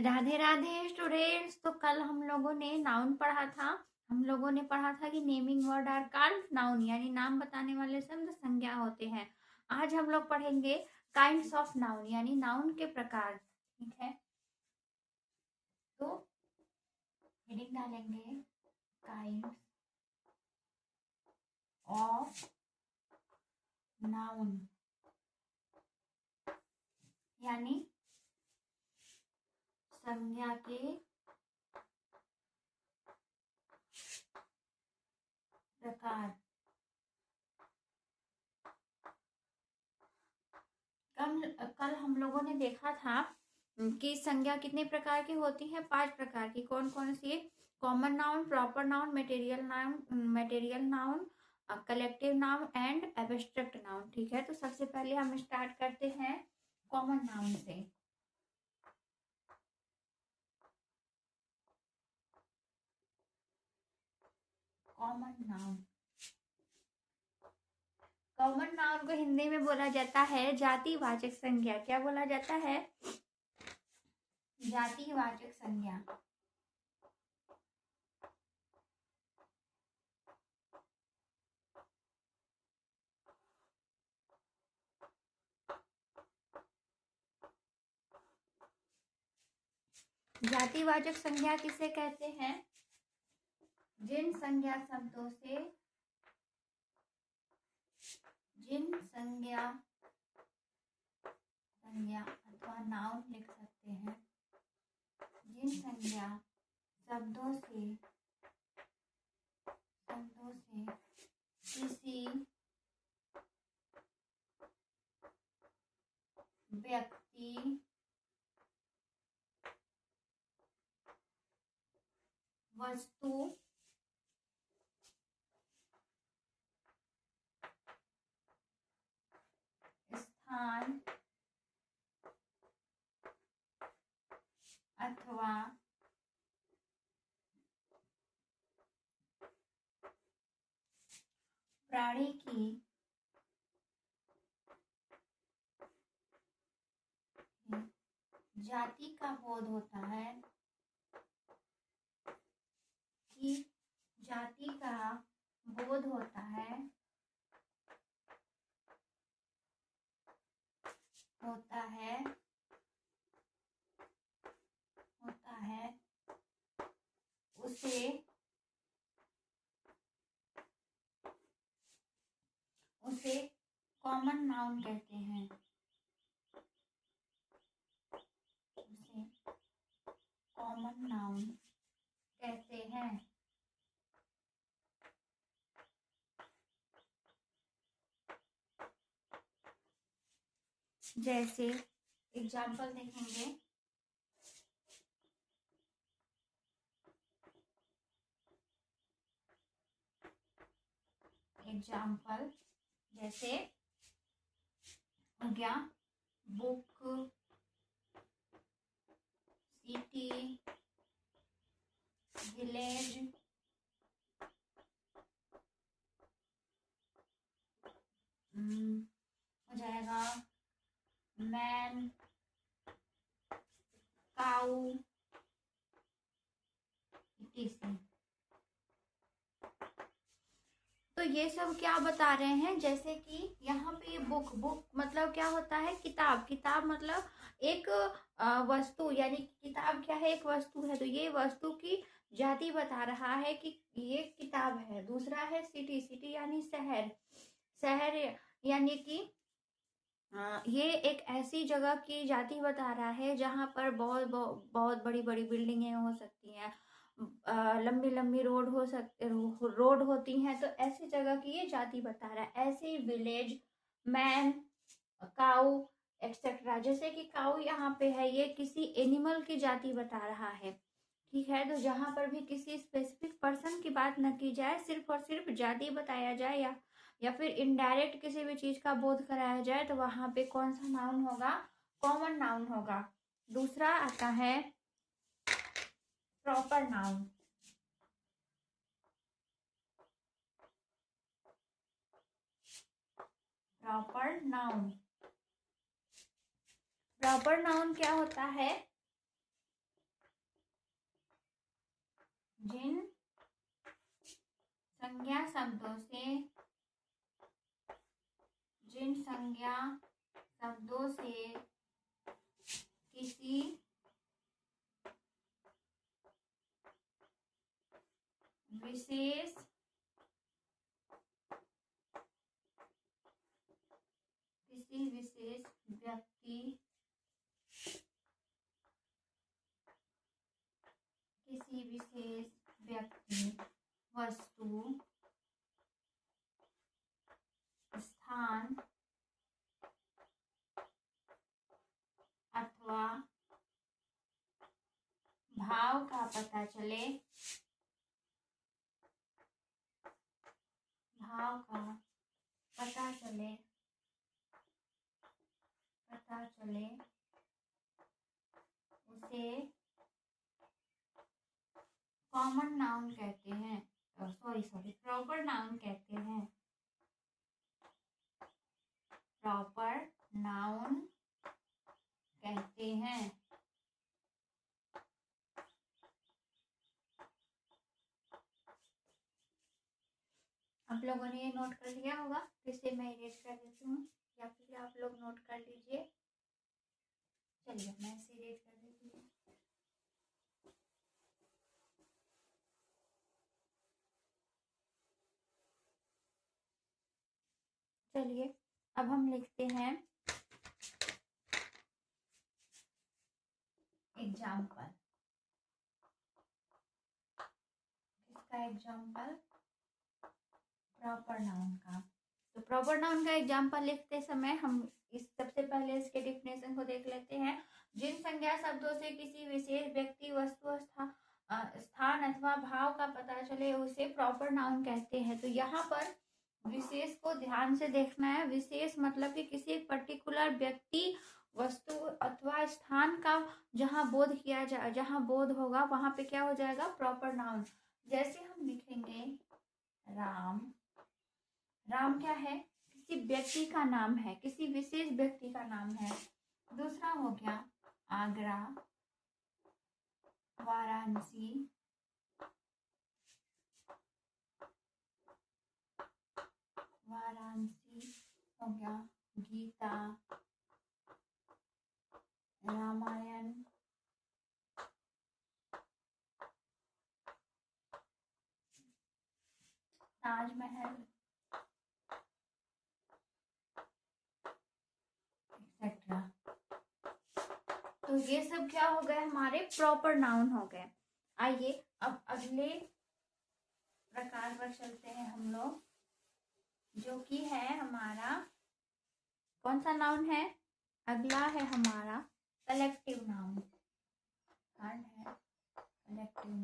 Radhe Radhe students. तो कल हम लोगों ने नाउन पढ़ा था। हम लोगों ने पढ़ा था कि naming word are called noun, यानी नाम बताने वाले शब्द संज्ञा होते हैं। आज हम लोग पढ़ेंगे काइंड्स ऑफ नाउन, यानी नाउन के प्रकार। ठीक है, तो हेडिंग डालेंगे काइंड्स ऑफ नाउन, यानी संज्ञा के प्रकार। कल हम लोगों ने देखा था कि संज्ञा कितने प्रकार की होती है, 5 प्रकार की। कौन कौन सी? Common noun, proper noun, material noun, collective noun and abstract noun. ठीक है, तो सबसे पहले हम स्टार्ट करते हैं कॉमन नाउन से। कॉमन नाउन, कॉमन नाउन को हिंदी में बोला जाता है जातिवाचक संज्ञा। क्या बोला जाता है? जातिवाचक संज्ञा। जातिवाचक संज्ञा किसे कहते हैं? जिन संज्ञा शब्दों से, जिन संज्ञा अथवा नाउन लिख सकते हैं, जिन संज्ञा शब्दों से किसी व्यक्ति, वस्तु, स्थान अथवा प्राणी की जाति का बोध होता है, कि जाति का बोध होता है, उसे कॉमन नाउन कहते हैं। उसे कॉमन नाउन कहते हैं। जैसे एग्जाम्पल देखेंगे, एग्जाम्पल जैसे हो गया बुक, सिटी, विलेज, हो जाएगा मैन, काऊ, etc। तो ये सब क्या बता रहे हैं? जैसे कि यहाँ पे बुक मतलब क्या होता है? किताब मतलब एक वस्तु, यानी किताब क्या है? एक वस्तु है। तो ये वस्तु की जाति बता रहा है कि ये किताब है। दूसरा है सिटी यानी शहर यानी कि ये एक ऐसी जगह की जाति बता रहा है जहाँ पर बहुत बड़ी बड़ी बिल्डिंगें हो सकती हैं, लंबी लंबी रोड होती हैं। तो ऐसी जगह की ये जाति बता रहा है। ऐसे ही विलेज, मैन, काऊ एक्सेट्रा। जैसे कि काऊ यहाँ पे है, ये किसी एनिमल की जाति बता रहा है। ठीक है, तो जहाँ पर भी किसी स्पेसिफिक पर्सन की बात न की जाए, सिर्फ और सिर्फ जाति बताया जाए या फिर इनडायरेक्ट किसी भी चीज का बोध कराया जाए, तो वहां पे कौन सा नाउन होगा? कॉमन नाउन होगा। दूसरा आता है proper noun. Proper noun, proper noun क्या होता है? जिन संज्ञा शब्दों से किसी विशेष व्यक्ति वस्तु स्थान अथवा भाव का पता चले उसे कॉमन नाउन कहते हैं, प्रॉपर नाउन कहते हैं। प्रॉपर नाउन कहते हैं। आप लोगों ने ये नोट कर लिया होगा, फिर से मैं इरेज कर देती हूँ या फिर आप लोग नोट कर लीजिए। चलिए मैं इसे इरेज कर देती हूँ। चलिए अब हम लिखते हैं एग्जाम्पल। किसका एग्जाम्पल? प्रॉपर नाउन का। तो प्रॉपर नाउन का एग्जाम्पल लिखते समय हम सबसे पहले इसके डिफिनेशन को देख लेते हैं। जिन संज्ञा शब्दों से किसी विशेष व्यक्ति वस्तु स्थान अथवा भाव का पता चले उसे प्रॉपर नाउन कहते हैं। तो यहाँ पर विशेष को ध्यान से देखना है। विशेष मतलब कि किसी पर्टिकुलर व्यक्ति वस्तु अथवा स्थान का जहाँ बोध किया जाए, जहाँ बोध होगा वहां पे क्या हो जाएगा? Proper noun. जैसे हम लिखेंगे राम। राम क्या है? किसी व्यक्ति का नाम है, किसी विशेष व्यक्ति का नाम है। दूसरा हो गया आगरा, वाराणसी, हो गया गीता, रामायण, ताजमहल, एक्सेट्रा। तो ये सब क्या हो गए? हमारे प्रॉपर नाउन हो गए। आइए अब अगले प्रकार पर चलते हैं हम लोग, जो कि है हमारा कौन सा नाउन है? अगला है हमारा कलेक्टिव नाउन। है कलेक्टिव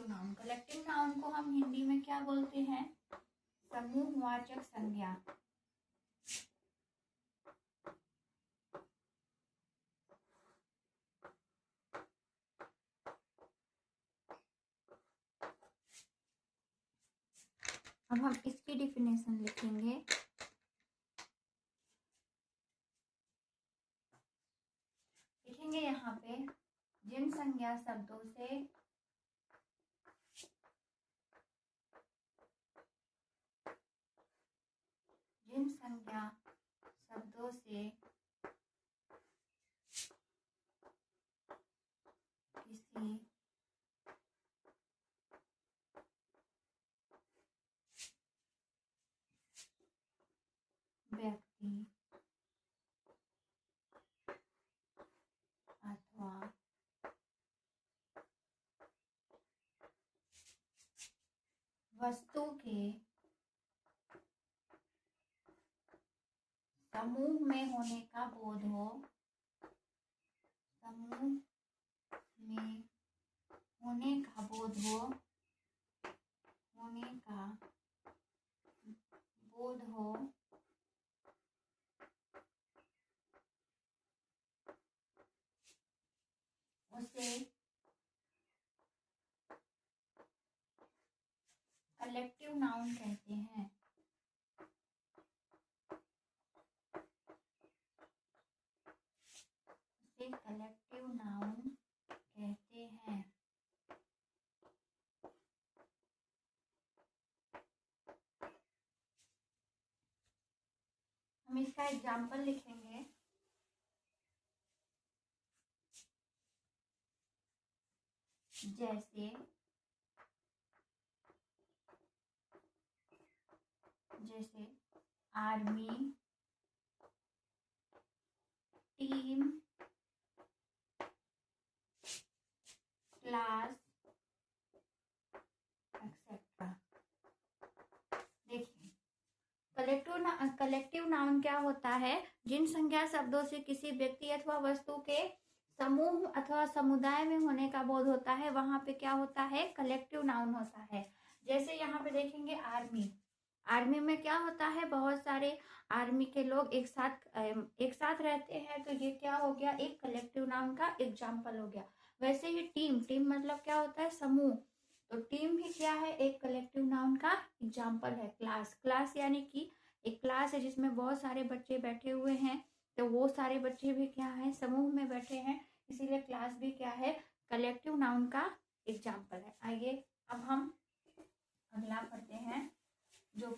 नाउन। कलेक्टिव नाउन को हम हिंदी में क्या बोलते हैं? समूहवाचक संज्ञा। अब हम इसकी डिफिनेशन लिखेंगे। लिखेंगे यहाँ पे जिन संज्ञा शब्दों से किसी व्यक्ति अथवा वस्तु के समूह में होने का बोध हो, समूह में होने का बोध हो, उसे कलेक्टिव नाउन कहते हैं। कलेक्टिव नाउन कहते हैं। हम इसका एग्जाम्पल लिखेंगे। जैसे आर्मी, टीम, क्लास, एक्सेट्रा। देखिए, कलेक्टिव नाउन क्या होता है? जिन संज्ञा शब्दों से किसी व्यक्ति अथवा वस्तु के समूह अथवा समुदाय में होने का बोध होता है, वहां पे क्या होता है? कलेक्टिव नाउन होता है। जैसे यहाँ पे देखेंगे आर्मी। आर्मी में क्या होता है? बहुत सारे आर्मी के लोग एक साथ रहते हैं, तो ये क्या हो गया? एक कलेक्टिव नाउन का एग्जाम्पल हो गया। वैसे ही टीम मतलब क्या होता है? समूह। तो टीम भी क्या है? एक कलेक्टिव नाउन का एग्जाम्पल है। क्लास यानी कि एक क्लास है जिसमें बहुत सारे बच्चे बैठे हुए हैं, तो वो सारे बच्चे भी क्या है? समूह में बैठे हैं, इसीलिए क्लास भी क्या है? कलेक्टिव नाउन का एग्जाम्पल है। आइए अब हम अगला पढ़ते हैं, जो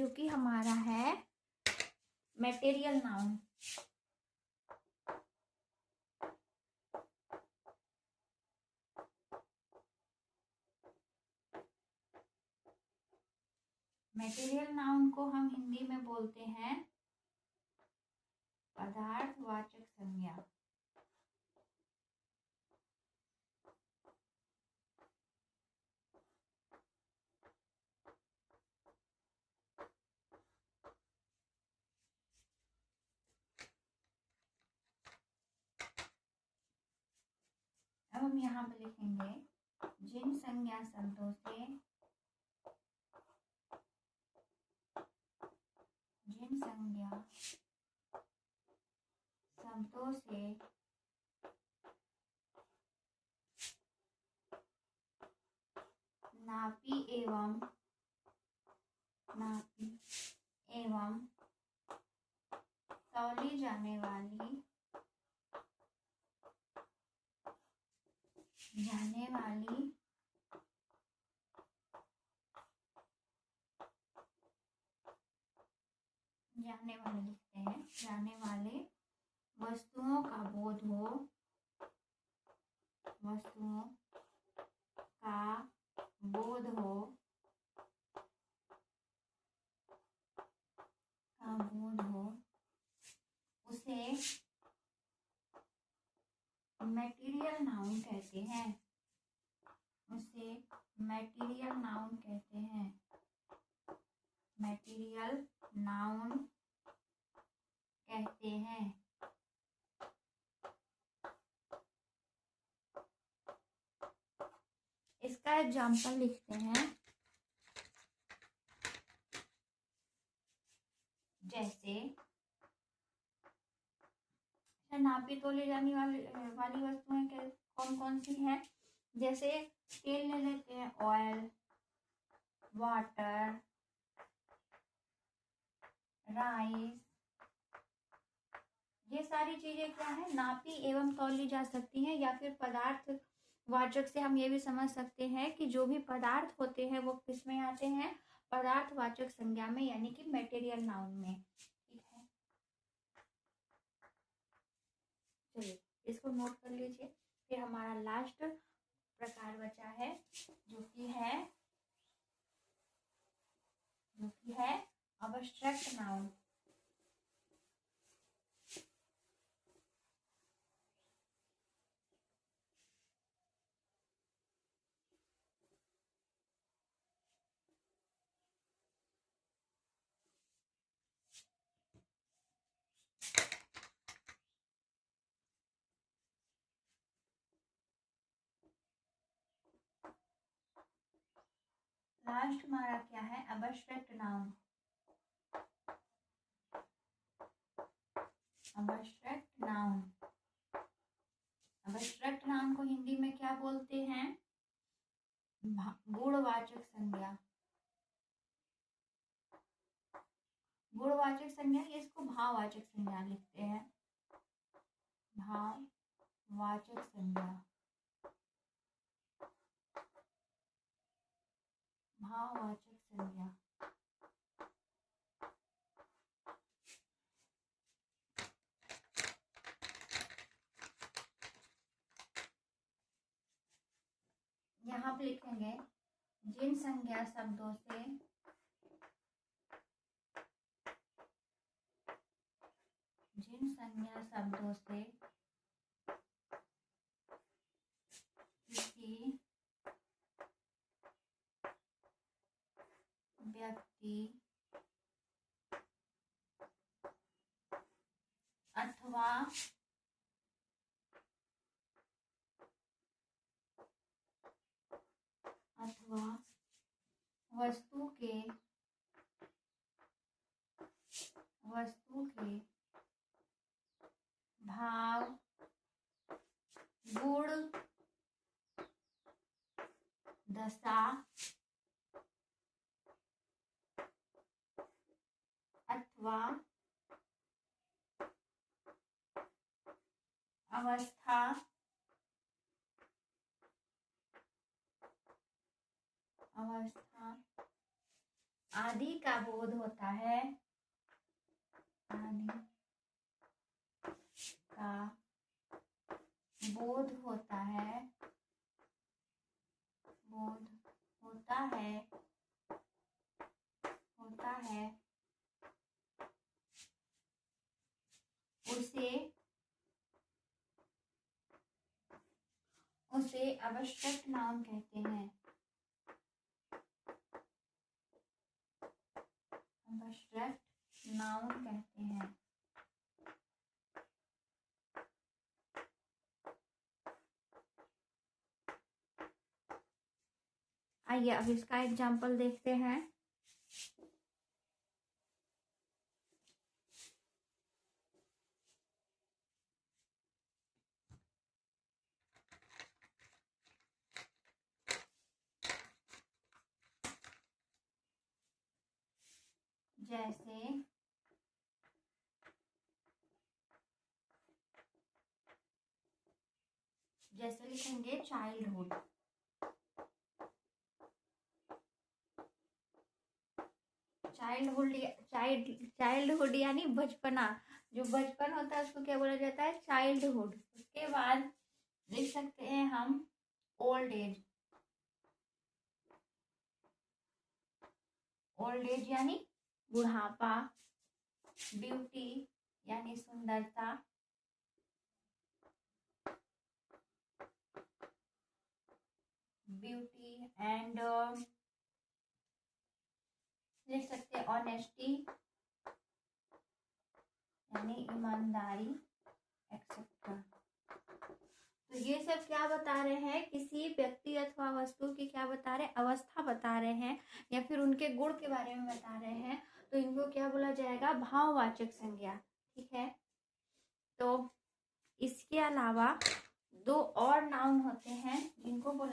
कि हमारा है मटेरियल नाउन। मटेरियल नाउन को हम हिंदी में बोलते हैं पदार्थवाचक संज्ञा। अब हम यहाँ पे लिखेंगे, जिन संज्ञा शब्दों से नापी एवं तौली जाने वाली जाने वाले वस्तुओं का बोध हो, उसे मटेरियल नाउन कहते हैं। मटेरियल नाउन कहते हैं। इसका एग्जाम्पल लिखते हैं। जैसे नापी तोली जाने वाली वस्तुएं कौन कौन सी हैं? जैसे तेल ले लेते हैं, ऑयल, वाटर, राइस, ये सारी चीजें क्या है? नापी एवं तौली जा सकती हैं। या फिर पदार्थ वाचक से हम ये भी समझ सकते हैं कि जो भी पदार्थ होते हैं वो किस में आते हैं? पदार्थवाचक संज्ञा में, यानी कि मटेरियल नाउन में। ठीक है, चलिए इसको नोट कर लीजिए। फिर हमारा लास्ट प्रकार बचा है, जो कि है अब्स्ट्रैक्ट नाउन। लास्ट हमारा क्या है? Abstract noun. अब्स्ट्रैक्ट नाउन को हिंदी में क्या बोलते हैं? गुणवाचक संज्ञा। गुणवाचक संज्ञा, ये इसको भाववाचक संज्ञा लिखते हैं, भाववाचक संज्ञा, भाववाचक संज्ञा। यहाँ पे लिखेंगे जिन संज्ञा शब्दों से किसी व्यक्ति अथवा वस्तु के भाव, गुण, दशा अथवा अवस्था आदि का बोध होता है, उसे अब्स्ट्रैक्ट नाउन कहते हैं, अब्स्ट्रैक्ट नाउन कहते हैं। आइए अब इसका एग्जाम्पल देखते हैं। जैसे लिखेंगे चाइल्डहुड, चाइल्डहुड यानी बचपना, जो बचपन होता है उसको क्या बोला जाता है, चाइल्डहुड। उसके बाद लिख सकते हैं हम ओल्ड एज, ओल्ड एज यानी बुढ़ापा, ब्यूटी यानी सुंदरता, ब्यूटी एंड लिख सकते हैं ऑनेस्टी यानी ईमानदारी एक्सेट्रा। तो ये सब क्या बता रहे हैं, किसी व्यक्ति अथवा वस्तु की क्या बता रहे हैं, अवस्था बता रहे हैं या फिर उनके गुण के बारे में बता रहे हैं। तो इनको क्या बोला जाएगा, भाववाचक संज्ञा। ठीक है, तो इसके अलावा दो और नाउन होते हैं जिनको बोला